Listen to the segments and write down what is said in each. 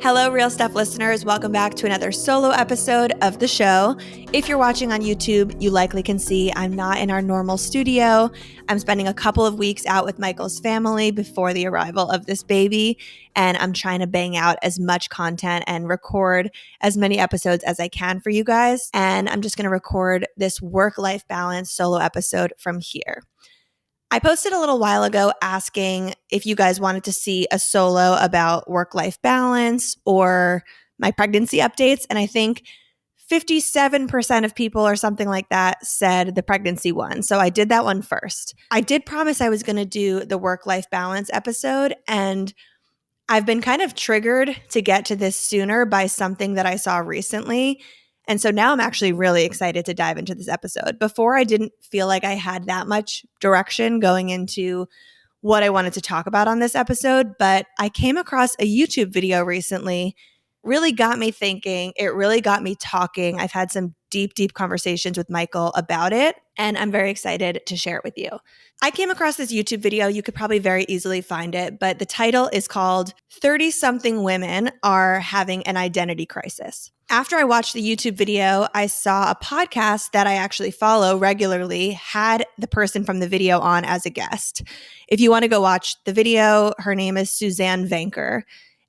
Hello, Real Stuff listeners. Welcome back to another solo episode of the show. If you're watching on YouTube, you likely can see I'm not in our normal studio. I'm spending a couple of weeks out with Michael's family before the arrival of this baby, and I'm trying to bang out as much content and record as many episodes as I can for you guys. And I'm just going to record this work-life balance solo episode from here. I posted a little while ago asking if you guys wanted to see a solo about work-life balance or my pregnancy updates. And I think 57% of people or something like that said the pregnancy one. So I did that one first. I did promise I was going to do the work-life balance episode. And I've been kind of triggered to get to this sooner by something that I saw recently. And so now I'm actually really excited to dive into this episode. Before, I didn't feel like I had that much direction going into what I wanted to talk about on this episode, but I came across a YouTube video recently. Really got me thinking. It really got me talking. I've had some deep conversations with Michael about it, and I'm very excited to share it with you. I came across this YouTube video. You could probably very easily find it, but the title is called 30-something Women Are Having an Identity Crisis. After I watched the YouTube video, I saw a podcast that I actually follow regularly had the person from the video on as a guest. If you want to go watch the video, her name is Suzanne Vanker.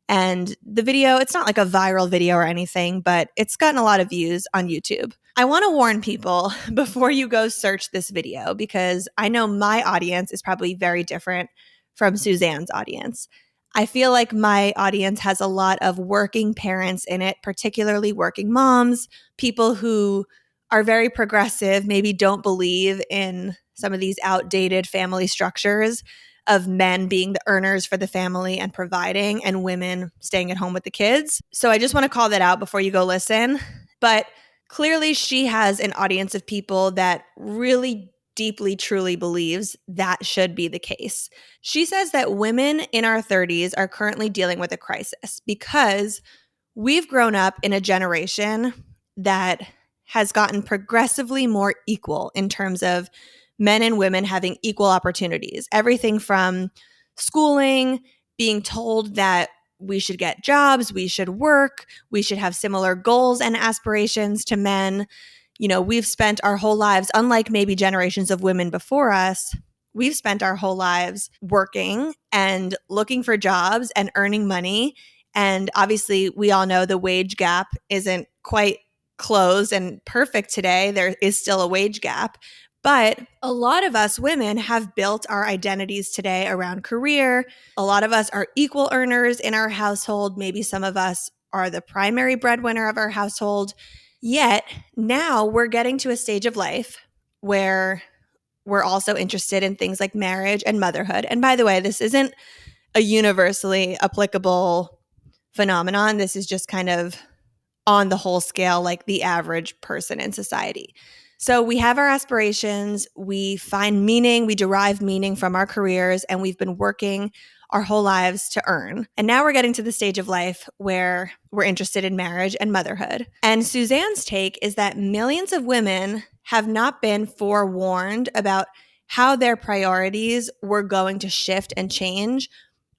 And the video, it's not like a viral video or anything, but it's gotten a lot of views on YouTube. I want to warn people before you go search this video, because I know my audience is probably very different from Suzanne's audience. I feel like my audience has a lot of working parents in it, particularly working moms, people who are very progressive, maybe don't believe in some of these outdated family structures of men being the earners for the family and providing, and women staying at home with the kids. So I just want to call that out before you go listen. But clearly she has an audience of people that really deeply, truly believes that should be the case. She says that women in our 30s are currently dealing with a crisis because we've grown up in a generation that has gotten progressively more equal in terms of men and women having equal opportunities. Everything from schooling, being told that we should get jobs, we should work, we should have similar goals and aspirations to men. You know, we've spent our whole lives, unlike maybe generations of women before us, we've spent our whole lives working and looking for jobs and earning money. And obviously, we all know the wage gap isn't quite closed and perfect today. There is still a wage gap. But a lot of us women have built our identities today around career. A lot of us are equal earners in our household. Maybe some of us are the primary breadwinner of our household. Yet now we're getting to a stage of life where we're also interested in things like marriage and motherhood. And by the way, this isn't a universally applicable phenomenon. This is just kind of on the whole scale, like the average person in society. So we have our aspirations, we find meaning, we derive meaning from our careers, and we've been working our whole lives to earn. And now we're getting to the stage of life where we're interested in marriage and motherhood. And Suzanne's take is that millions of women have not been forewarned about how their priorities were going to shift and change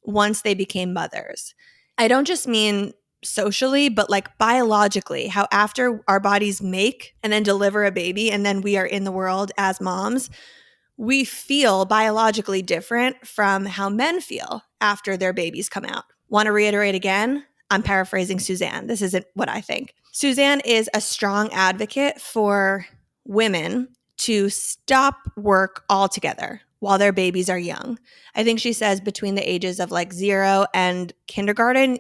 once they became mothers. I don't just mean socially, but like biologically, how after our bodies make and then deliver a baby and then we are in the world as moms, we feel biologically different from how men feel after their babies come out. Want to reiterate again? I'm paraphrasing Suzanne. This isn't what I think. Suzanne is a strong advocate for women to stop work altogether while their babies are young. I think she says between the ages of like 0 and kindergarten,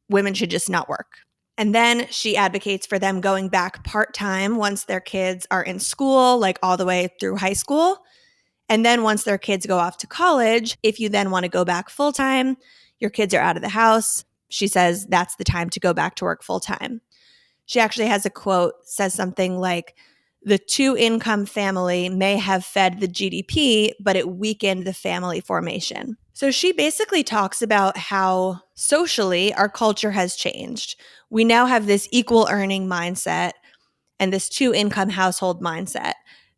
women should just not work. And then she advocates for them going back part-time once their kids are in school, like all the way through high school. And then once their kids go off to college, if you then want to go back full-time, your kids are out of the house. She says that's the time to go back to work full-time. She actually has a quote, says something like, the two-income family may have fed the GDP, but it weakened the family formation. So she basically talks about how socially our culture has changed. We now have this equal earning mindset and this two-income household mindset.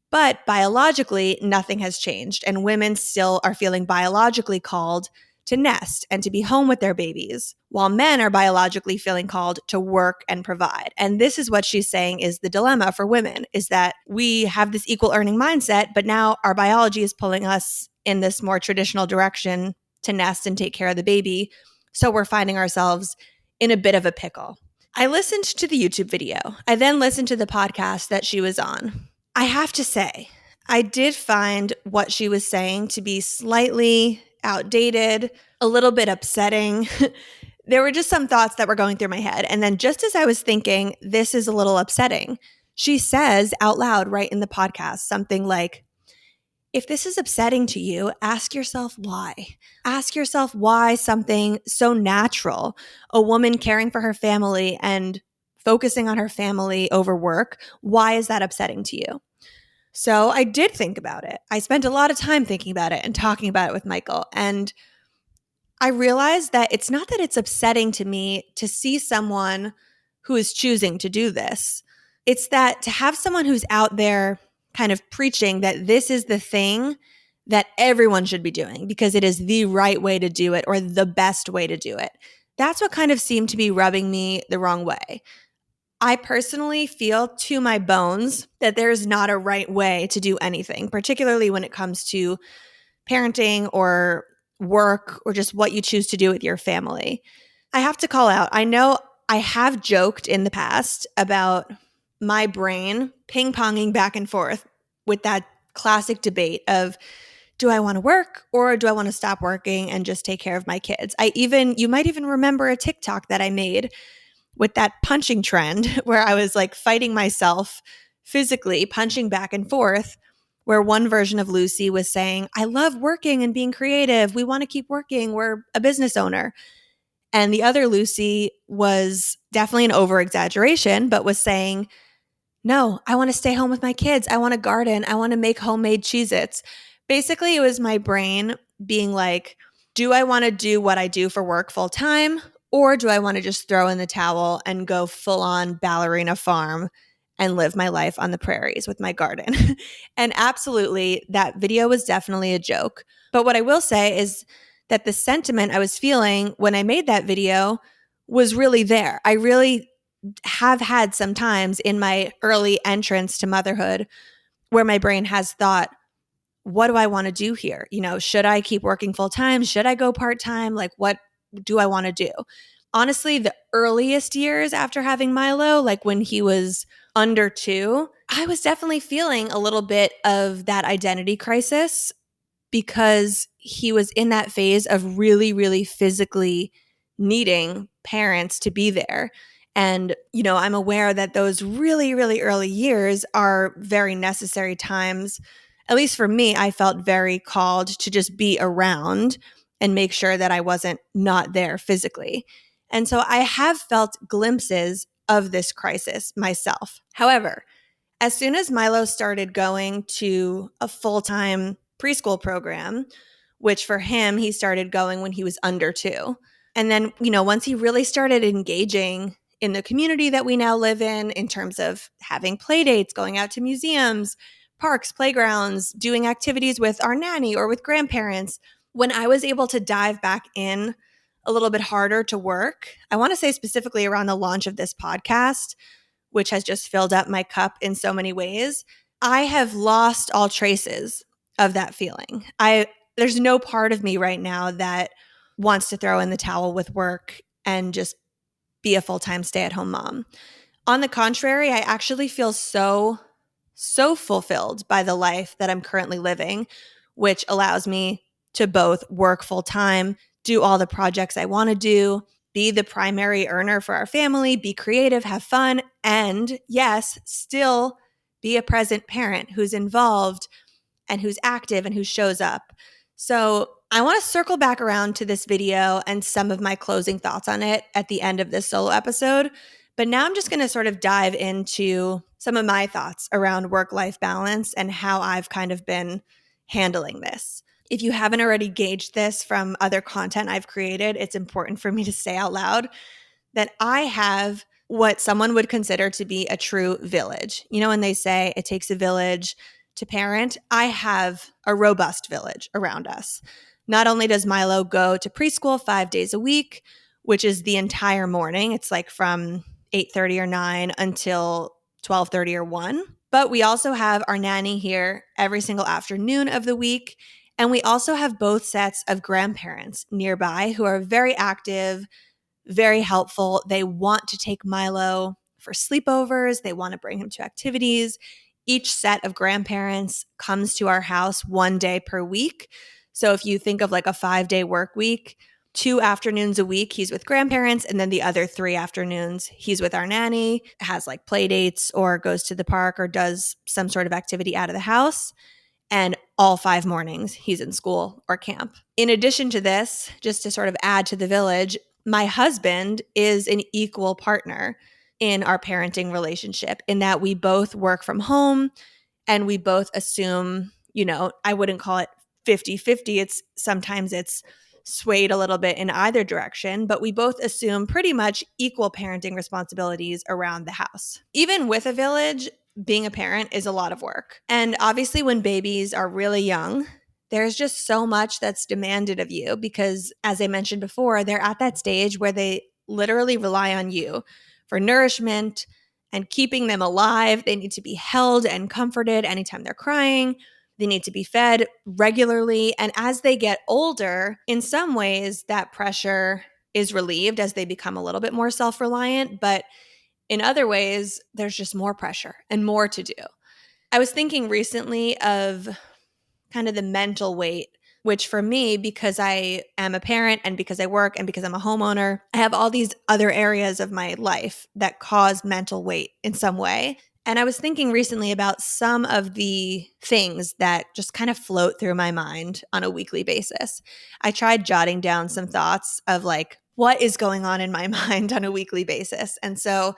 But biologically, nothing has changed. And women still are feeling biologically called to nest and to be home with their babies, while men are biologically feeling called to work and provide. And this is what she's saying is the dilemma for women, is that we have this equal earning mindset, but now our biology is pulling us in this more traditional direction to nest and take care of the baby. So we're finding ourselves in a bit of a pickle. I listened to the YouTube video. I then listened to the podcast that she was on. I have to say, I did find what she was saying to be slightly outdated, a little bit upsetting. There were just some thoughts that were going through my head. And then just as I was thinking, this is a little upsetting, she says out loud right in the podcast something like, if this is upsetting to you, ask yourself why. Ask yourself why something so natural, a woman caring for her family and focusing on her family over work, why is that upsetting to you? So I did think about it. I spent a lot of time thinking about it and talking about it with Michael. And I realized that it's not that it's upsetting to me to see someone who is choosing to do this. It's that to have someone who's out there kind of preaching that this is the thing that everyone should be doing because it is the right way to do it or the best way to do it. That's what kind of seemed to be rubbing me the wrong way. I personally feel to my bones that there's not a right way to do anything, particularly when it comes to parenting or work or just what you choose to do with your family. I have to call out, I know I have joked in the past about my brain ping-ponging back and forth with that classic debate of, do I want to work or do I want to stop working and just take care of my kids? You might even remember a TikTok that I made with that punching trend where I was like fighting myself physically, punching back and forth, where one version of Lucie was saying, I love working and being creative. We want to keep working. We're a business owner. And the other Lucie was definitely an over-exaggeration, but was saying, no, I want to stay home with my kids. I want to garden. I want to make homemade Cheez-Its. Basically, it was my brain being like, do I want to do what I do for work full time? Or do I want to just throw in the towel and go full on ballerina farm and live my life on the prairies with my garden? And absolutely, that video was definitely a joke. But what I will say is that the sentiment I was feeling when I made that video was really there. I really have had some times in my early entrance to motherhood where my brain has thought, what do I want to do here? Should I keep working full time? Should I go part time? Like, what do I want to do? Honestly, the earliest years after having Milo, like when he was under 2, I was definitely feeling a little bit of that identity crisis because he was in that phase of really, really physically needing parents to be there. And, I'm aware that those really, really early years are very necessary times. At least for me, I felt very called to just be around and make sure that I wasn't not there physically. And so I have felt glimpses of this crisis myself. However, as soon as Milo started going to a full-time preschool program, which for him, he started going when he was under 2. And then, once he really started engaging in the community that we now live in terms of having play dates, going out to museums, parks, playgrounds, doing activities with our nanny or with grandparents, when I was able to dive back in a little bit harder to work, I want to say specifically around the launch of this podcast, which has just filled up my cup in so many ways, I have lost all traces of that feeling. There's no part of me right now that wants to throw in the towel with work and just be a full-time stay-at-home mom. On the contrary, I actually feel so fulfilled by the life that I'm currently living, which allows me to both work full-time, do all the projects I want to do, be the primary earner for our family, be creative, have fun, and yes, still be a present parent who's involved and who's active and who shows up. So I want to circle back around to this video and some of my closing thoughts on it at the end of this solo episode. But now I'm just going to sort of dive into some of my thoughts around work-life balance and how I've kind of been handling this. If you haven't already gauged this from other content I've created, it's important for me to say out loud that I have what someone would consider to be a true village. When they say it takes a village to parent, I have a robust village around us. Not only does Milo go to preschool 5 days a week, which is the entire morning. It's like from 8:30 or 9 until 12:30 or 1. But we also have our nanny here every single afternoon of the week. And we also have both sets of grandparents nearby who are very active, very helpful. They want to take Milo for sleepovers, they want to bring him to activities. Each set of grandparents comes to our house 1 day per week. So if you think of like a 5-day work week, 2 afternoons a week he's with grandparents, and then the other 3 afternoons he's with our nanny, has like play dates or goes to the park or does some sort of activity out of the house. And all 5 mornings he's in school or camp. In addition to this, just to sort of add to the village, my husband is an equal partner in our parenting relationship in that we both work from home and we both assume, I wouldn't call it 50-50. Sometimes it's swayed a little bit in either direction, but we both assume pretty much equal parenting responsibilities around the house. Even with a village, being a parent is a lot of work. And obviously when babies are really young, there's just so much that's demanded of you because, as I mentioned before, they're at that stage where they literally rely on you for nourishment and keeping them alive. They need to be held and comforted anytime they're crying. They need to be fed regularly. And as they get older, in some ways, that pressure is relieved as they become a little bit more self-reliant. But in other ways, there's just more pressure and more to do. I was thinking recently of kind of the mental weight, which for me, because I am a parent and because I work and because I'm a homeowner, I have all these other areas of my life that cause mental weight in some way. And I was thinking recently about some of the things that just kind of float through my mind on a weekly basis. I tried jotting down some thoughts of like, what is going on in my mind on a weekly basis? And so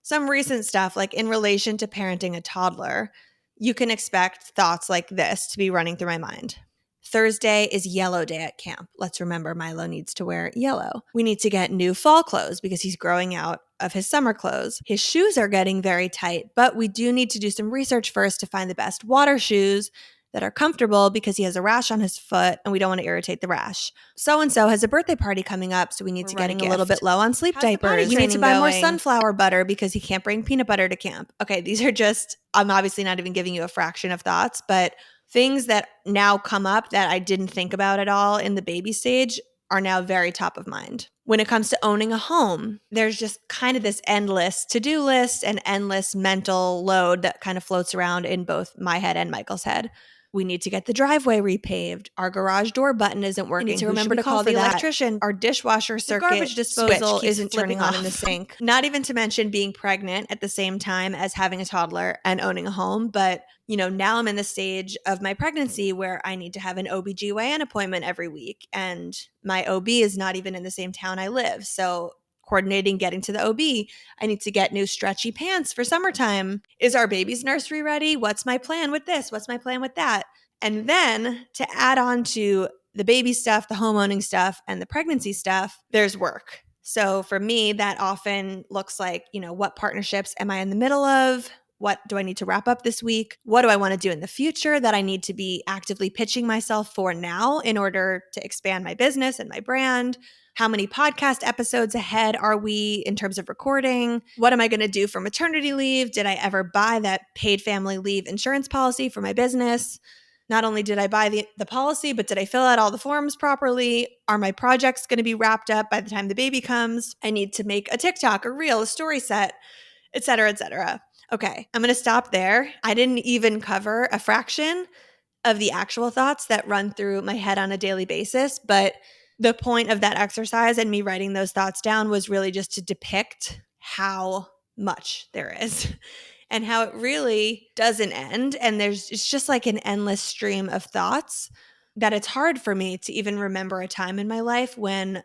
some recent stuff, like in relation to parenting a toddler, you can expect thoughts like this to be running through my mind. Thursday is yellow day at camp. Let's remember Milo needs to wear yellow. We need to get new fall clothes because he's growing out of his summer clothes. His shoes are getting very tight, but we do need to do some research first to find the best water shoes that are comfortable because he has a rash on his foot and we don't want to irritate the rash. So-and-so has a birthday party coming up, so we need to get a little bit low on sleep diapers. We need to buy more sunflower butter because he can't bring peanut butter to camp. Okay, these are just, I'm obviously not even giving you a fraction of thoughts, but things that now come up that I didn't think about at all in the baby stage are now very top of mind. When it comes to owning a home, there's just kind of this endless to-do list and endless mental load that kind of floats around in both my head and Michael's head. We need to get the driveway repaved. Our garage door button isn't working. We need to remember to call the electrician. Our dishwasher circuit, the garbage disposal isn't turning on in the sink. Not even to mention being pregnant at the same time as having a toddler and owning a home. But, now I'm in the stage of my pregnancy where I need to have an OBGYN appointment every week. And my OB is not even in the same town I live. So coordinating getting to the OB. I need to get new stretchy pants for summertime. Is our baby's nursery ready? What's my plan with this? What's my plan with that? And then to add on to the baby stuff, the home owning stuff, and the pregnancy stuff, there's work. So for me, that often looks like, what partnerships am I in the middle of? What do I need to wrap up this week? What do I want to do in the future that I need to be actively pitching myself for now in order to expand my business and my brand? How many podcast episodes ahead are we in terms of recording? What am I going to do for maternity leave? Did I ever buy that paid family leave insurance policy for my business? Not only did I buy the policy, but did I fill out all the forms properly? Are my projects going to be wrapped up by the time the baby comes? I need to make a TikTok, a reel, a story set, et cetera, et cetera. Okay, I'm going to stop there. I didn't even cover a fraction of the actual thoughts that run through my head on a daily basis, but the point of that exercise and me writing those thoughts down was really just to depict how much there is and how it really doesn't end. And it's just like an endless stream of thoughts that it's hard for me to even remember a time in my life when,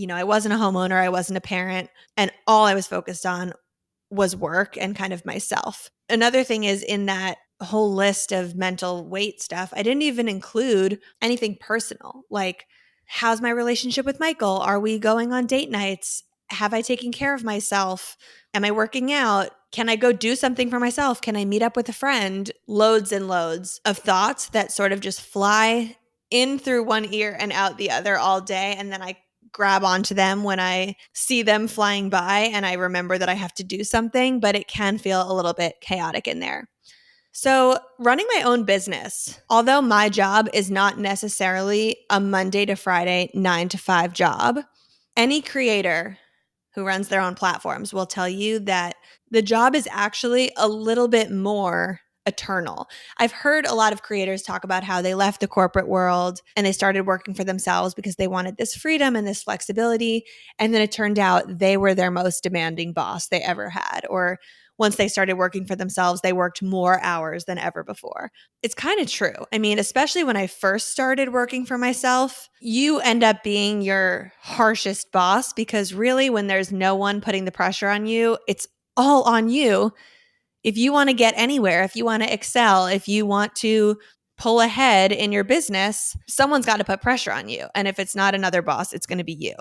I wasn't a homeowner, I wasn't a parent, and all I was focused on was work and kind of myself. Another thing is in that whole list of mental weight stuff, I didn't even include anything personal. Like, how's my relationship with Michael? Are we going on date nights? Have I taken care of myself? Am I working out? Can I go do something for myself? Can I meet up with a friend? Loads and loads of thoughts that sort of just fly in through one ear and out the other all day. And then I grab onto them when I see them flying by and I remember that I have to do something, but it can feel a little bit chaotic in there. So, running my own business, although my job is not necessarily a Monday to Friday 9 to 5 job, any creator who runs their own platforms will tell you that the job is actually a little bit more eternal. I've heard a lot of creators talk about how they left the corporate world and they started working for themselves because they wanted this freedom and this flexibility. And then it turned out they were their most demanding boss they ever had. Or once they started working for themselves, they worked more hours than ever before. It's kind of true. I mean, especially when I first started working for myself, you end up being your harshest boss because really, when there's no one putting the pressure on you, it's all on you. If you want to get anywhere, if you want to excel, if you want to pull ahead in your business, someone's got to put pressure on you. And if it's not another boss, it's going to be you.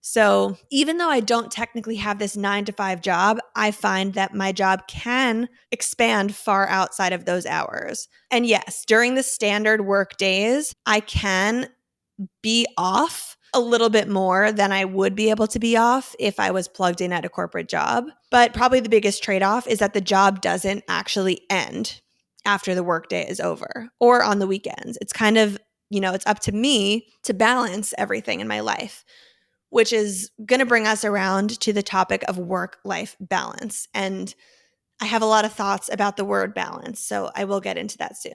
So even though I don't technically have this 9 to 5 job, I find that my job can expand far outside of those hours. And yes, during the standard work days, I can be off a little bit more than I would be able to be off if I was plugged in at a corporate job. But probably the biggest trade-off is that the job doesn't actually end after the workday is over or on the weekends. It's kind of, it's up to me to balance everything in my life, which is going to bring us around to the topic of work-life balance. And I have a lot of thoughts about the word balance, so I will get into that soon.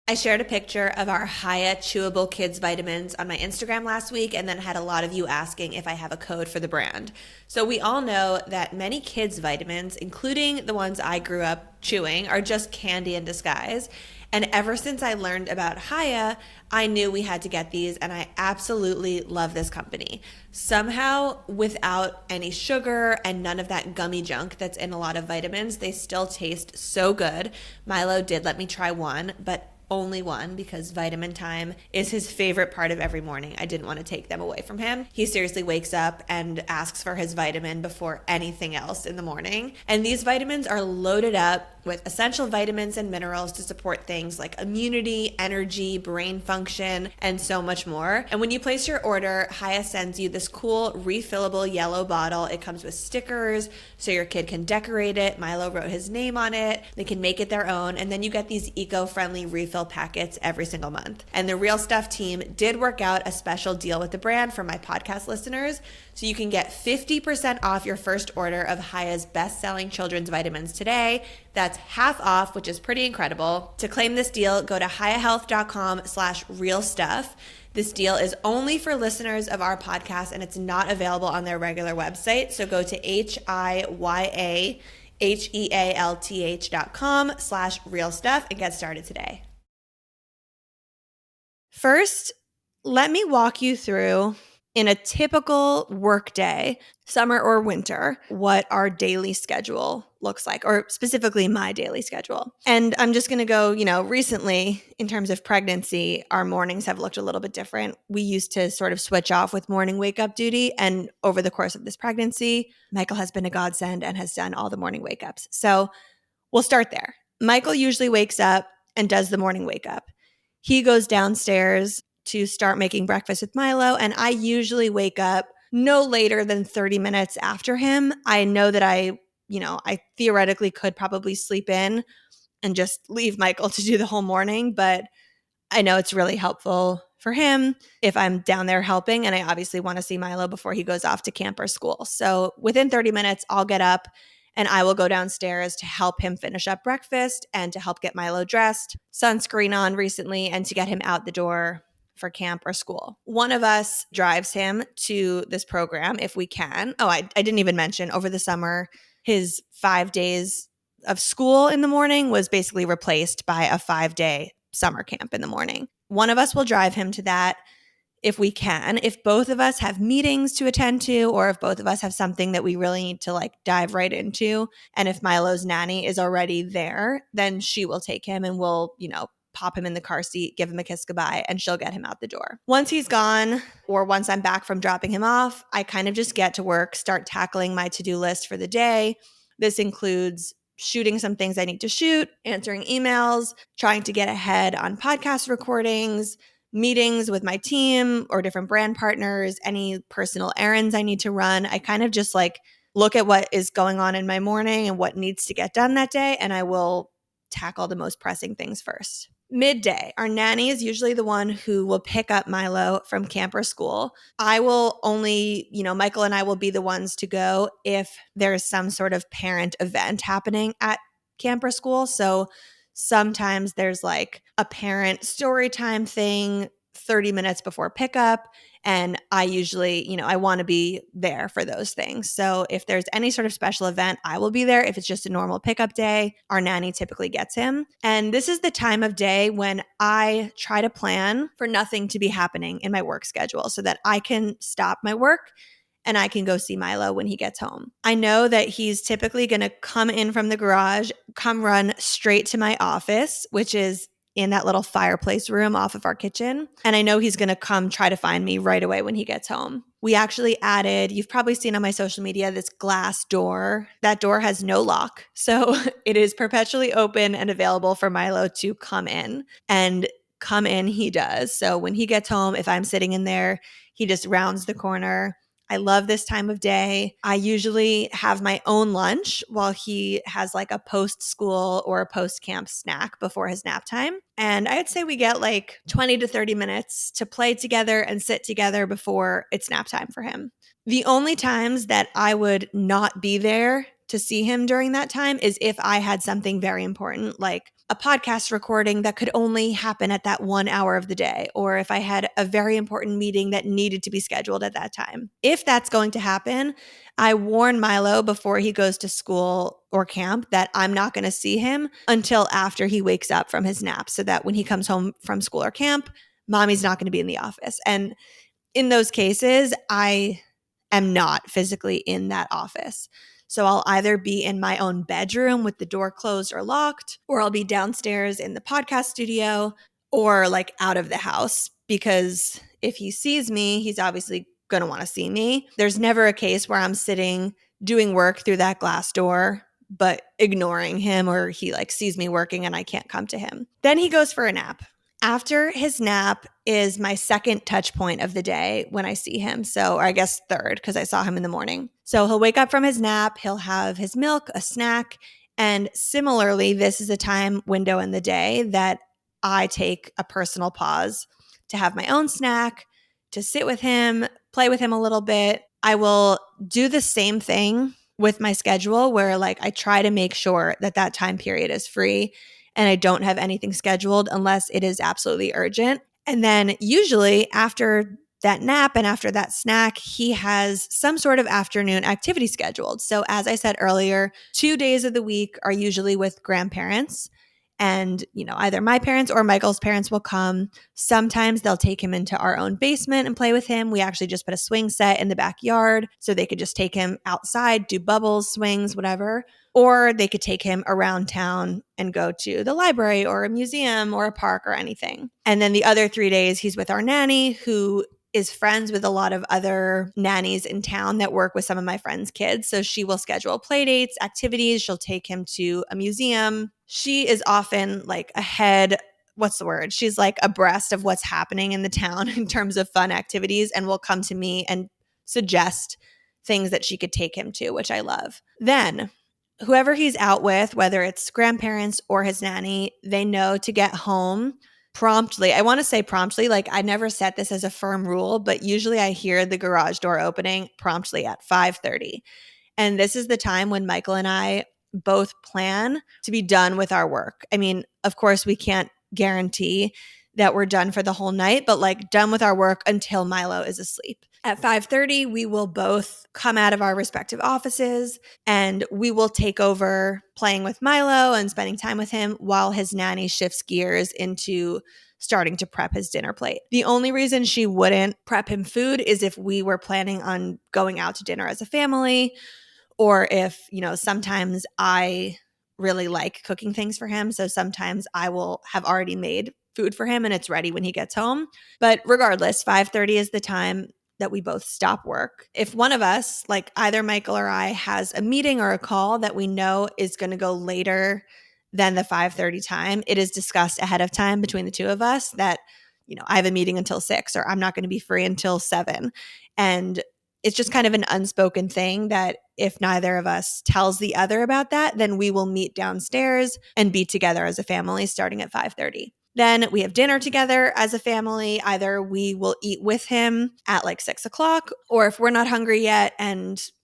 I shared a picture of our Haya chewable kids vitamins on my Instagram last week and then had a lot of you asking if I have a code for the brand. So we all know that many kids vitamins, including the ones I grew up chewing, are just candy in disguise. And ever since I learned about Haya, I knew we had to get these, and I absolutely love this company. Somehow, without any sugar and none of that gummy junk that's in a lot of vitamins, they still taste so good. Milo did let me try one, but only one because vitamin time is his favorite part of every morning. I didn't want to take them away from him. He seriously wakes up and asks for his vitamin before anything else in the morning. And these vitamins are loaded up with essential vitamins and minerals to support things like immunity, energy, brain function, and so much more. And when you place your order, Haya sends you this cool refillable yellow bottle. It comes with stickers so your kid can decorate it. Milo wrote his name on it. They can make it their own. And then you get these eco-friendly refill packets every single month. And the Real Stuff team did work out a special deal with the brand for my podcast listeners. So you can get 50% off your first order of Haya's best-selling children's vitamins today. That's half off, which is pretty incredible. To claim this deal, go to hayahealth.com/realstuff. This deal is only for listeners of our podcast, and it's not available on their regular website. So go to hayahealth.com/realstuff and get started today. First, let me walk you through, in a typical workday, summer or winter, what our daily schedule looks like, or specifically my daily schedule. And I'm just going to go, recently in terms of pregnancy, our mornings have looked a little bit different. We used to sort of switch off with morning wake up duty. And over the course of this pregnancy, Michael has been a godsend and has done all the morning wake ups. So we'll start there. Michael usually wakes up and does the morning wake up. He goes downstairs to start making breakfast with Milo, and I usually wake up no later than 30 minutes after him. I know that I theoretically could probably sleep in and just leave Michael to do the whole morning, but I know it's really helpful for him if I'm down there helping, and I obviously want to see Milo before he goes off to camp or school. So within 30 minutes, I'll get up and I will go downstairs to help him finish up breakfast and to help get Milo dressed, sunscreen on recently, and to get him out the door for camp or school. One of us drives him to this program if we can. Oh, I didn't even mention over the summer, his 5 days of school in the morning was basically replaced by a 5-day summer camp in the morning. One of us will drive him to that if we can. If both of us have meetings to attend to, or if both of us have something that we really need to dive right into, and if Milo's nanny is already there, then she will take him and we'll, pop him in the car seat, give him a kiss goodbye, and she'll get him out the door. Once he's gone, or once I'm back from dropping him off, I kind of just get to work, start tackling my to-do list for the day. This includes shooting some things I need to shoot, answering emails, trying to get ahead on podcast recordings, meetings with my team or different brand partners, any personal errands I need to run. I kind of just like look at what is going on in my morning and what needs to get done that day, and I will tackle the most pressing things first. Midday, our nanny is usually the one who will pick up Milo from camp or school. I will only, Michael and I will be the ones to go if there's some sort of parent event happening at camp or school. So sometimes there's like a parent story time thing 30 minutes before pickup. And I usually, I want to be there for those things. So if there's any sort of special event, I will be there. If it's just a normal pickup day, our nanny typically gets him. And this is the time of day when I try to plan for nothing to be happening in my work schedule so that I can stop my work and I can go see Milo when he gets home. I know that he's typically going to come in from the garage, come run straight to my office, which is in that little fireplace room off of our kitchen. And I know he's going to come try to find me right away when he gets home. We actually added, you've probably seen on my social media, this glass door. That door has no lock. So it is perpetually open and available for Milo to come in. And come in he does. So when he gets home, if I'm sitting in there, he just rounds the corner. I love this time of day. I usually have my own lunch while he has like a post-school or a post-camp snack before his nap time. And I'd say we get like 20 to 30 minutes to play together and sit together before it's nap time for him. The only times that I would not be there to see him during that time is if I had something very important, like a podcast recording that could only happen at that 1 hour of the day, or if I had a very important meeting that needed to be scheduled at that time. If that's going to happen, I warn Milo before he goes to school or camp that I'm not going to see him until after he wakes up from his nap, so that when he comes home from school or camp, mommy's not going to be in the office. And in those cases, I am not physically in that office. So I'll either be in my own bedroom with the door closed or locked, or I'll be downstairs in the podcast studio, or like out of the house, because if he sees me, he's obviously going to want to see me. There's never a case where I'm sitting doing work through that glass door, but ignoring him, or he like sees me working and I can't come to him. Then he goes for a nap. After his nap is my second touch point of the day when I see him. So, or I guess third, because I saw him in the morning. So he'll wake up from his nap, he'll have his milk, a snack. And similarly, this is a time window in the day that I take a personal pause to have my own snack, to sit with him, play with him a little bit. I will do the same thing with my schedule where like I try to make sure that that time period is free and I don't have anything scheduled unless it is absolutely urgent. And then usually after that nap and after that snack, he has some sort of afternoon activity scheduled. So as I said earlier, 2 days of the week are usually with grandparents. And, either my parents or Michael's parents will come. Sometimes they'll take him into our own basement and play with him. We actually just put a swing set in the backyard so they could just take him outside, do bubbles, swings, whatever. Or they could take him around town and go to the library or a museum or a park or anything. And then the other 3 days, he's with our nanny, who is friends with a lot of other nannies in town that work with some of my friends' kids. So she will schedule play dates, activities. She'll take him to a museum. She is often like ahead. What's the word? She's like abreast of what's happening in the town in terms of fun activities, and will come to me and suggest things that she could take him to, which I love. Then whoever he's out with, whether it's grandparents or his nanny, they know to get home promptly. I want to say promptly, like I never set this as a firm rule, but usually I hear the garage door opening promptly at 5:30. And this is the time when Michael and I both plan to be done with our work. I mean, of course, we can't guarantee that we're done for the whole night, but like done with our work until Milo is asleep. At 5:30, we will both come out of our respective offices and we will take over playing with Milo and spending time with him while his nanny shifts gears into starting to prep his dinner plate. The only reason she wouldn't prep him food is if we were planning on going out to dinner as a family, or if, sometimes I really like cooking things for him. So sometimes I will have already made food for him and it's ready when he gets home. But regardless, 5:30 is the time. that we both stop work. If one of us, like either Michael or I, has a meeting or a call that we know is going to go later than the 5:30 time, it is discussed ahead of time between the two of us that, I have a meeting until 6 or I'm not going to be free until 7. And it's just kind of an unspoken thing that if neither of us tells the other about that, then we will meet downstairs and be together as a family starting at 5:30. Then we have dinner together as a family. Either we will eat with him at like 6 o'clock, or if we're not hungry yet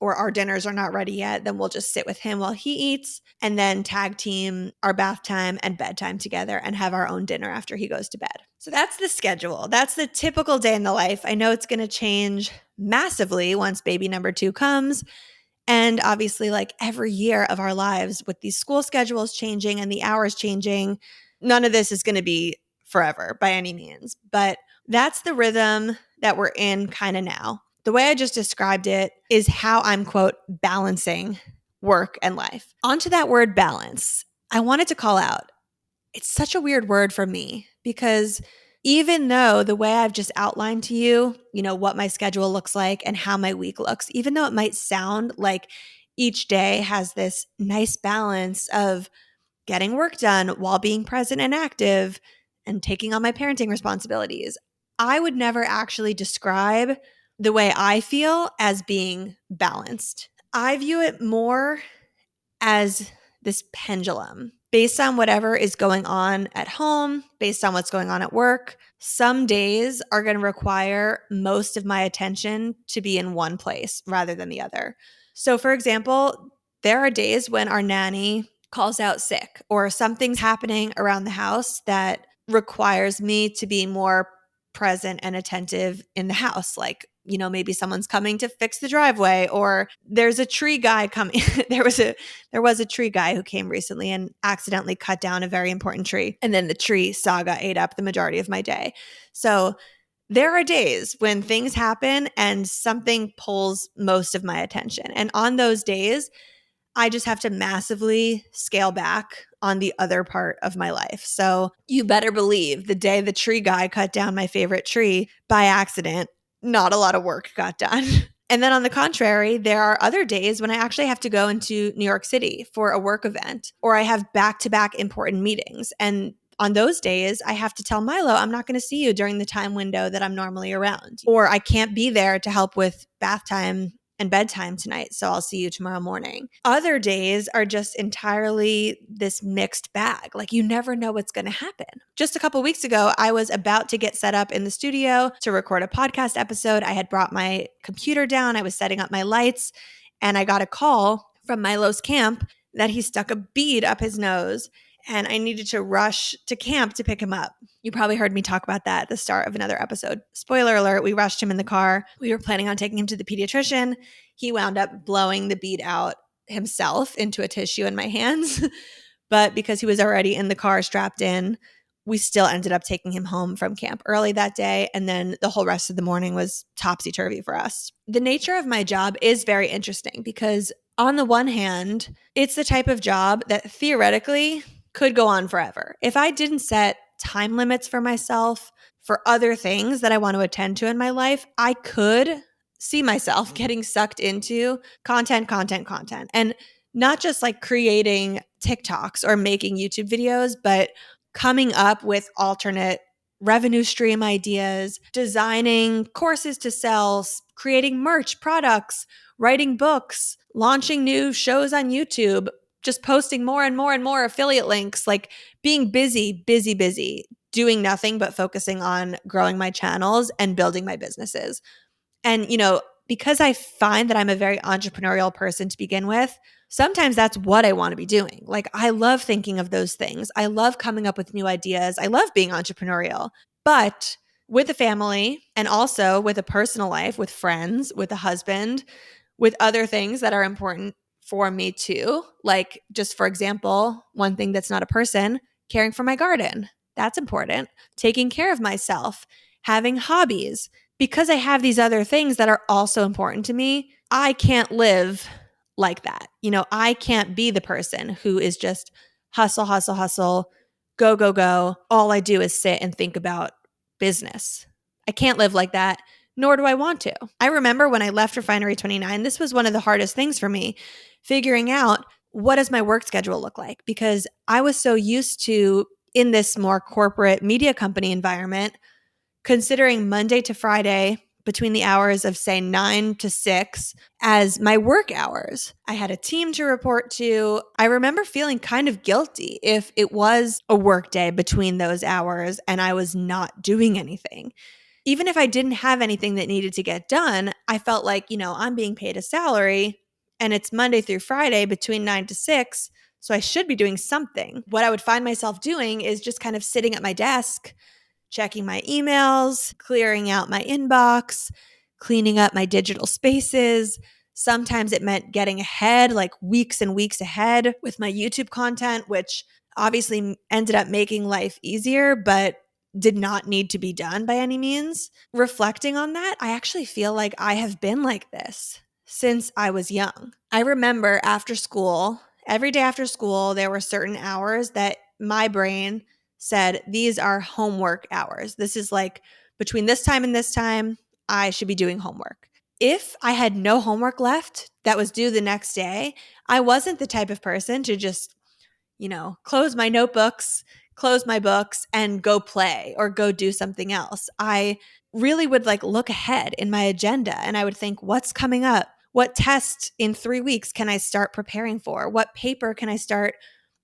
or our dinners are not ready yet, then we'll just sit with him while he eats and then tag team our bath time and bedtime together and have our own dinner after he goes to bed. So that's the schedule. That's the typical day in the life. I know it's going to change massively once baby number 2 comes. And obviously, like every year of our lives with these school schedules changing and the hours changing, none of this is going to be forever by any means. But that's the rhythm that we're in kind of now. The way I just described it is how I'm, quote, balancing work and life. Onto that word balance, I wanted to call out. It's such a weird word for me because even though the way I've just outlined to you, what my schedule looks like and how my week looks, even though it might sound like each day has this nice balance of getting work done while being present and active and taking on my parenting responsibilities, I would never actually describe the way I feel as being balanced. I view it more as this pendulum based on whatever is going on at home, based on what's going on at work. Some days are going to require most of my attention to be in one place rather than the other. So, for example, there are days when our nanny calls out sick or something's happening around the house that requires me to be more present and attentive in the house. Like, maybe someone's coming to fix the driveway or there's a tree guy coming. there was a tree guy who came recently and accidentally cut down a very important tree. And then the tree saga ate up the majority of my day. So there are days when things happen and something pulls most of my attention. And on those days, I just have to massively scale back on the other part of my life. So you better believe the day the tree guy cut down my favorite tree by accident, not a lot of work got done. And then on the contrary, there are other days when I actually have to go into New York City for a work event or I have back-to-back important meetings. And on those days, I have to tell Milo, I'm not going to see you during the time window that I'm normally around. Or I can't be there to help with bath time and bedtime tonight, so I'll see you tomorrow morning. Other days are just entirely this mixed bag. Like you never know what's going to happen. Just a couple weeks ago, I was about to get set up in the studio to record a podcast episode. I had brought my computer down. I was setting up my lights, and I got a call from Milo's camp that he stuck a bead up his nose. And I needed to rush to camp to pick him up. You probably heard me talk about that at the start of another episode. Spoiler alert, we rushed him in the car. We were planning on taking him to the pediatrician. He wound up blowing the bead out himself into a tissue in my hands. But because he was already in the car strapped in, we still ended up taking him home from camp early that day. And then the whole rest of the morning was topsy-turvy for us. The nature of my job is very interesting because on the one hand, it's the type of job that theoretically could go on forever. If I didn't set time limits for myself for other things that I want to attend to in my life, I could see myself getting sucked into content. And not just like creating TikToks or making YouTube videos, but coming up with alternate revenue stream ideas, designing courses to sell, creating merch products, writing books, launching new shows on YouTube, just posting more and more affiliate links, like being busy, doing nothing but focusing on growing my channels and building my businesses. And, because I find that I'm a very entrepreneurial person to begin with, sometimes that's what I want to be doing. Like I love thinking of those things. I love coming up with new ideas. I love being entrepreneurial. But with a family and also with a personal life, with friends, with a husband, with other things that are important for me too. Like just for example, one thing that's not a person, caring for my garden. That's important. Taking care of myself, having hobbies. Because I have these other things that are also important to me, I can't live like that. I can't be the person who is just hustle, go. All I do is sit and think about business. I can't live like that nor do I want to. I remember when I left Refinery 29, this was one of the hardest things for me, figuring out what does my work schedule look like? Because I was so used to, in this more corporate media company environment, considering Monday to Friday between the hours of, say, 9 to 6 as my work hours. I had a team to report to. I remember feeling kind of guilty if it was a work day between those hours and I was not doing anything. Even if I didn't have anything that needed to get done, I felt like, I'm being paid a salary and it's Monday through Friday between 9 to 6. So I should be doing something. What I would find myself doing is just kind of sitting at my desk, checking my emails, clearing out my inbox, cleaning up my digital spaces. Sometimes it meant getting ahead, like weeks and weeks ahead with my YouTube content, which obviously ended up making life easier, but did not need to be done by any means. Reflecting on that, I actually feel like I have been like this since I was young. I remember after school, every day after school, there were certain hours that my brain said, these are homework hours. This is like between this time and this time, I should be doing homework. If I had no homework left that was due the next day, I wasn't the type of person to just, close my notebooks, close my books, and go play or go do something else. I really would look ahead in my agenda and I would think, what's coming up? What test in 3 weeks can I start preparing for? What paper can I start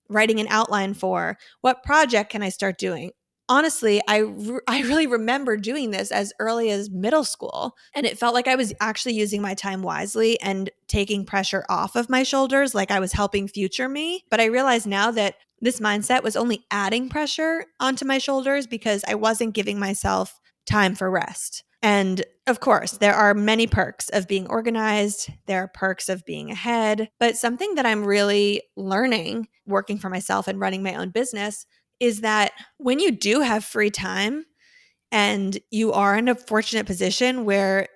writing an outline for? What project can I start doing? Honestly, I really remember doing this as early as middle school, and it felt like I was actually using my time wisely and taking pressure off of my shoulders, like I was helping future me. But I realize now that this mindset was only adding pressure onto my shoulders because I wasn't giving myself time for rest. And of course, there are many perks of being organized. There are perks of being ahead. But something that I'm really learning working for myself and running my own business is that when you do have free time and you are in a fortunate position where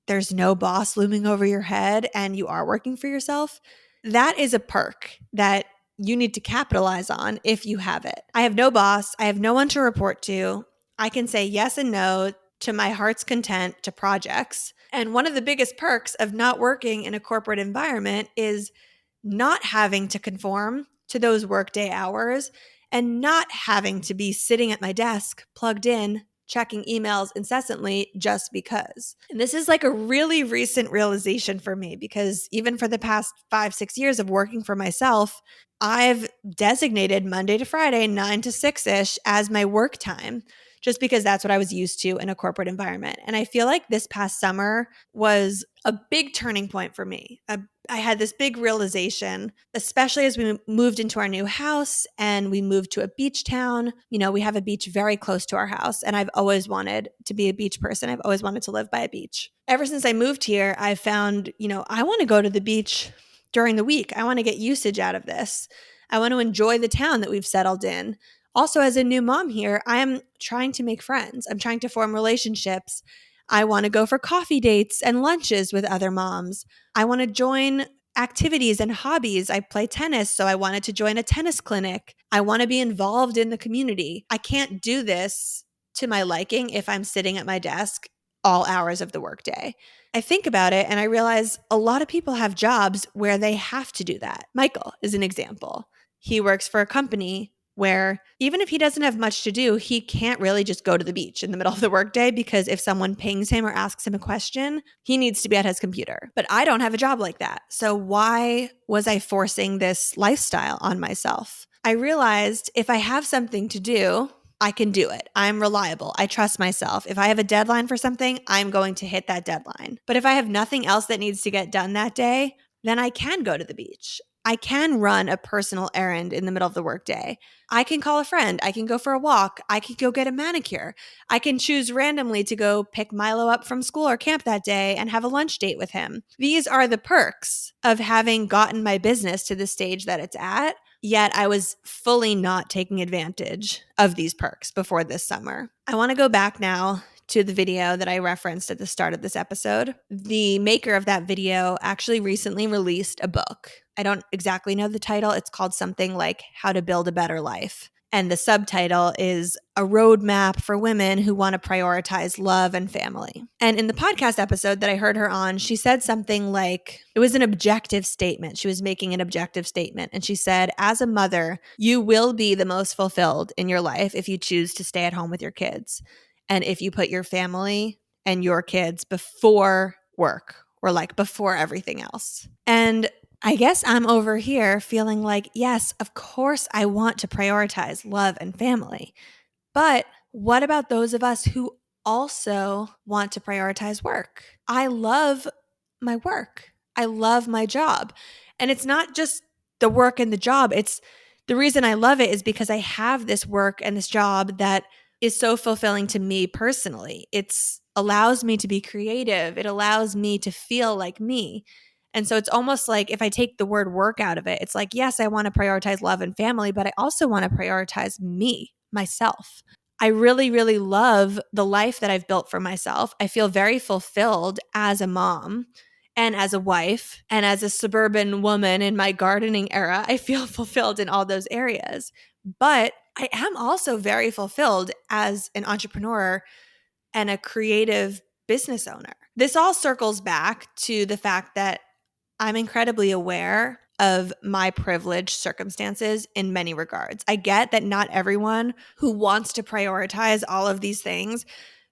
there's no boss looming over your head and you are working for yourself, that is a perk that you need to capitalize on if you have it. I have no boss. I have no one to report to. I can say yes and no to my heart's content to projects. And one of the biggest perks of not working in a corporate environment is not having to conform to those workday hours and not having to be sitting at my desk plugged in checking emails incessantly just because. And this is a really recent realization for me because even for the past 5-6 years of working for myself, I've designated Monday to Friday, 9 to 6-ish as my work time, just because that's what I was used to in a corporate environment. And I feel like this past summer was a big turning point for me. I had this big realization, especially as we moved into our new house and we moved to a beach town. We have a beach very close to our house, and I've always wanted to be a beach person. I've always wanted to live by a beach. Ever since I moved here, I've found, I want to go to the beach during the week. I want to get usage out of this. I want to enjoy the town that we've settled in. Also, as a new mom here, I am trying to make friends. I'm trying to form relationships. I want to go for coffee dates and lunches with other moms. I want to join activities and hobbies. I play tennis, so I wanted to join a tennis clinic. I want to be involved in the community. I can't do this to my liking if I'm sitting at my desk all hours of the workday. I think about it and I realize a lot of people have jobs where they have to do that. Michael is an example. He works for a company where even if he doesn't have much to do, he can't really just go to the beach in the middle of the workday because if someone pings him or asks him a question, he needs to be at his computer. But I don't have a job like that. So why was I forcing this lifestyle on myself? I realized if I have something to do, I can do it. I'm reliable. I trust myself. If I have a deadline for something, I'm going to hit that deadline. But if I have nothing else that needs to get done that day, then I can go to the beach. I can run a personal errand in the middle of the workday. I can call a friend. I can go for a walk. I can go get a manicure. I can choose randomly to go pick Milo up from school or camp that day and have a lunch date with him. These are the perks of having gotten my business to the stage that it's at. Yet I was fully not taking advantage of these perks before this summer. I want to go back now to the video that I referenced at the start of this episode. The maker of that video actually recently released a book. I don't exactly know the title. It's called something like How to Build a Better Life. And the subtitle is A Roadmap for Women Who Want to Prioritize Love and Family. And in the podcast episode that I heard her on, she said something like, it was an objective statement. She was making an objective statement. And she said, as a mother, you will be the most fulfilled in your life if you choose to stay at home with your kids. And if you put your family and your kids before work or like before everything else. And I guess I'm over here feeling like, yes, of course I want to prioritize love and family. But what about those of us who also want to prioritize work? I love my work. I love my job. And it's not just the work and the job. It's the reason I love it is because I have this work and this job that is so fulfilling to me personally. It's allows me to be creative. It allows me to feel like me. And so it's almost like if I take the word work out of it, it's like, yes, I want to prioritize love and family, but I also want to prioritize me, myself. I really, really love the life that I've built for myself. I feel very fulfilled as a mom and as a wife and as a suburban woman in my gardening era. I feel fulfilled in all those areas. But I am also very fulfilled as an entrepreneur and a creative business owner. This all circles back to the fact that I'm incredibly aware of my privileged circumstances in many regards. I get that not everyone who wants to prioritize all of these things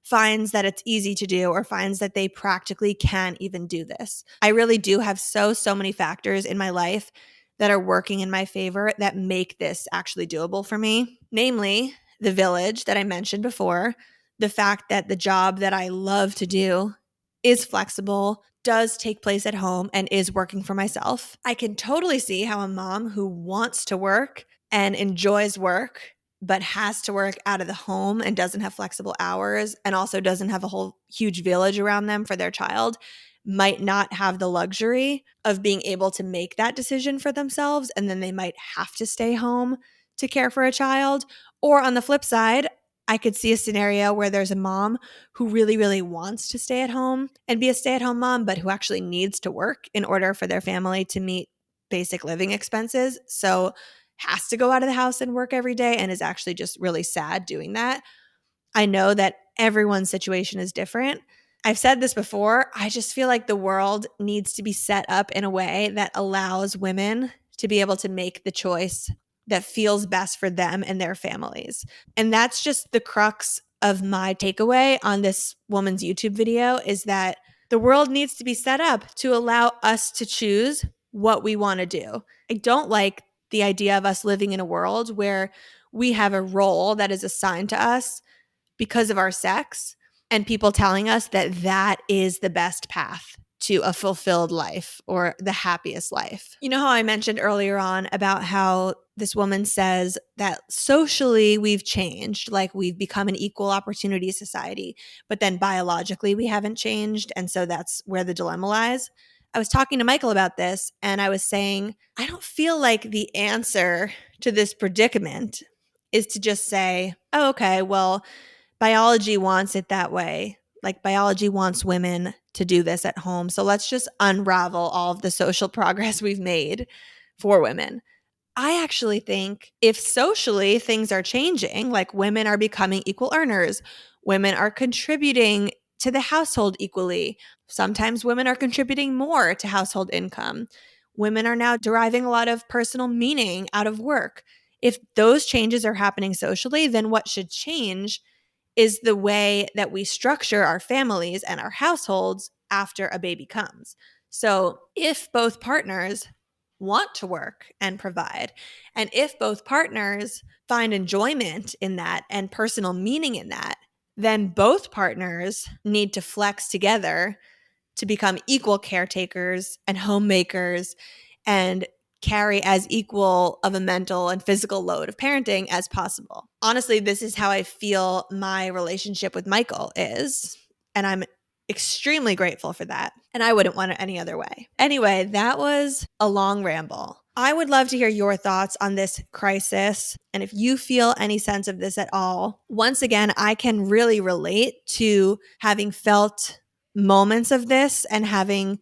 finds that it's easy to do or finds that they practically can even do this. I really do have so many factors in my life that are working in my favor that make this actually doable for me. Namely, the village that I mentioned before, the fact that the job that I love to do is flexible, does take place at home, and is working for myself. I can totally see how a mom who wants to work and enjoys work, but has to work out of the home and doesn't have flexible hours and also doesn't have a whole huge village around them for their child might not have the luxury of being able to make that decision for themselves. And then they might have to stay home to care for a child. Or on the flip side, I could see a scenario where there's a mom who really, really wants to stay at home and be a stay-at-home mom, but who actually needs to work in order for their family to meet basic living expenses. So has to go out of the house and work every day and is actually just really sad doing that. I know that everyone's situation is different. I've said this before. I just feel like the world needs to be set up in a way that allows women to be able to make the choice that feels best for them and their families. And that's just the crux of my takeaway on this woman's YouTube video is that the world needs to be set up to allow us to choose what we want to do. I don't like the idea of us living in a world where we have a role that is assigned to us because of our sex and people telling us that that is the best path to a fulfilled life or the happiest life. You know how I mentioned earlier on about how this woman says that socially we've changed, like we've become an equal opportunity society, but then biologically we haven't changed. And so that's where the dilemma lies. I was talking to Michael about this and I was saying, I don't feel like the answer to this predicament is to just say, oh, okay, well, biology wants it that way. Like biology wants women to do this at home. So let's just unravel all of the social progress we've made for women. I actually think if socially things are changing, like women are becoming equal earners, women are contributing to the household equally. Sometimes women are contributing more to household income. Women are now deriving a lot of personal meaning out of work. If those changes are happening socially, then what should change is the way that we structure our families and our households after a baby comes. So if both partners want to work and provide, and if both partners find enjoyment in that and personal meaning in that, then both partners need to flex together to become equal caretakers and homemakers and carry as equal of a mental and physical load of parenting as possible. Honestly, this is how I feel my relationship with Michael is, and I'm extremely grateful for that. And I wouldn't want it any other way. Anyway, that was a long ramble. I would love to hear your thoughts on this crisis. And if you feel any sense of this at all, once again, I can really relate to having felt moments of this and having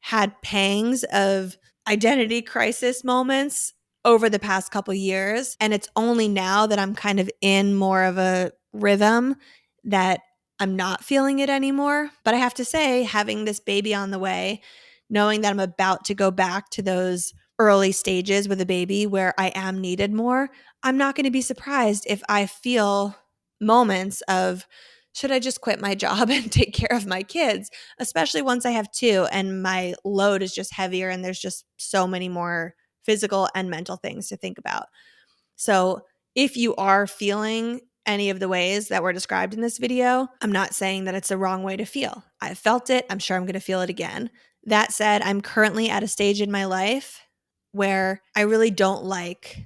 had pangs of identity crisis moments over the past couple years. And it's only now that I'm kind of in more of a rhythm that I'm not feeling it anymore. But I have to say, having this baby on the way, knowing that I'm about to go back to those early stages with a baby where I am needed more, I'm not going to be surprised if I feel moments of, should I just quit my job and take care of my kids, especially once I have two and my load is just heavier and there's just so many more physical and mental things to think about. So if you are feeling any of the ways that were described in this video, I'm not saying that it's the wrong way to feel. I've felt it. I'm sure I'm going to feel it again. That said, I'm currently at a stage in my life where I really don't like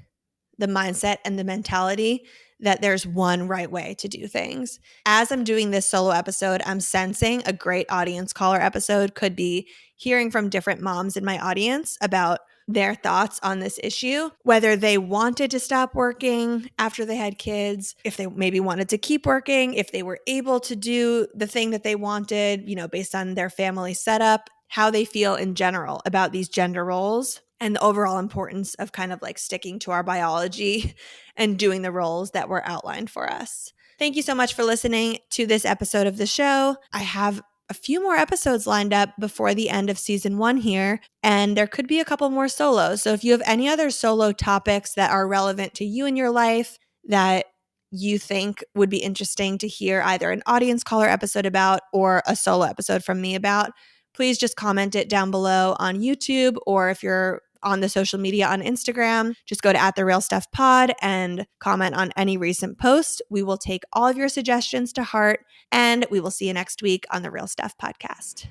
the mindset and the mentality that there's one right way to do things. As I'm doing this solo episode, I'm sensing a great audience caller episode could be hearing from different moms in my audience about their thoughts on this issue, whether they wanted to stop working after they had kids, if they maybe wanted to keep working, if they were able to do the thing that they wanted, based on their family setup, how they feel in general about these gender roles and the overall importance of kind of like sticking to our biology and doing the roles that were outlined for us. Thank you so much for listening to this episode of the show. I have a few more episodes lined up before the end of season 1 here, and there could be a couple more solos. So if you have any other solo topics that are relevant to you in your life that you think would be interesting to hear either an audience caller episode about or a solo episode from me about, please just comment it down below on YouTube, or if you're on the social media on Instagram, just go to @TheRealStuffPod and comment on any recent post. We will take all of your suggestions to heart, and we will see you next week on the Real Stuff Podcast.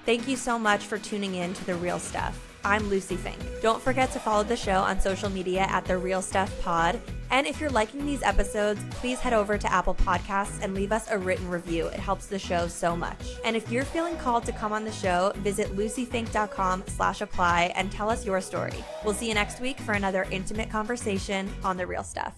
Thank you so much for tuning in to The Real Stuff. I'm Lucie Fink. Don't forget to follow the show on social media @TheRealStuffPod. And if you're liking these episodes, please head over to Apple Podcasts and leave us a written review. It helps the show so much. And if you're feeling called to come on the show, visit luciefink.com/apply and tell us your story. We'll see you next week for another intimate conversation on The Real Stuff.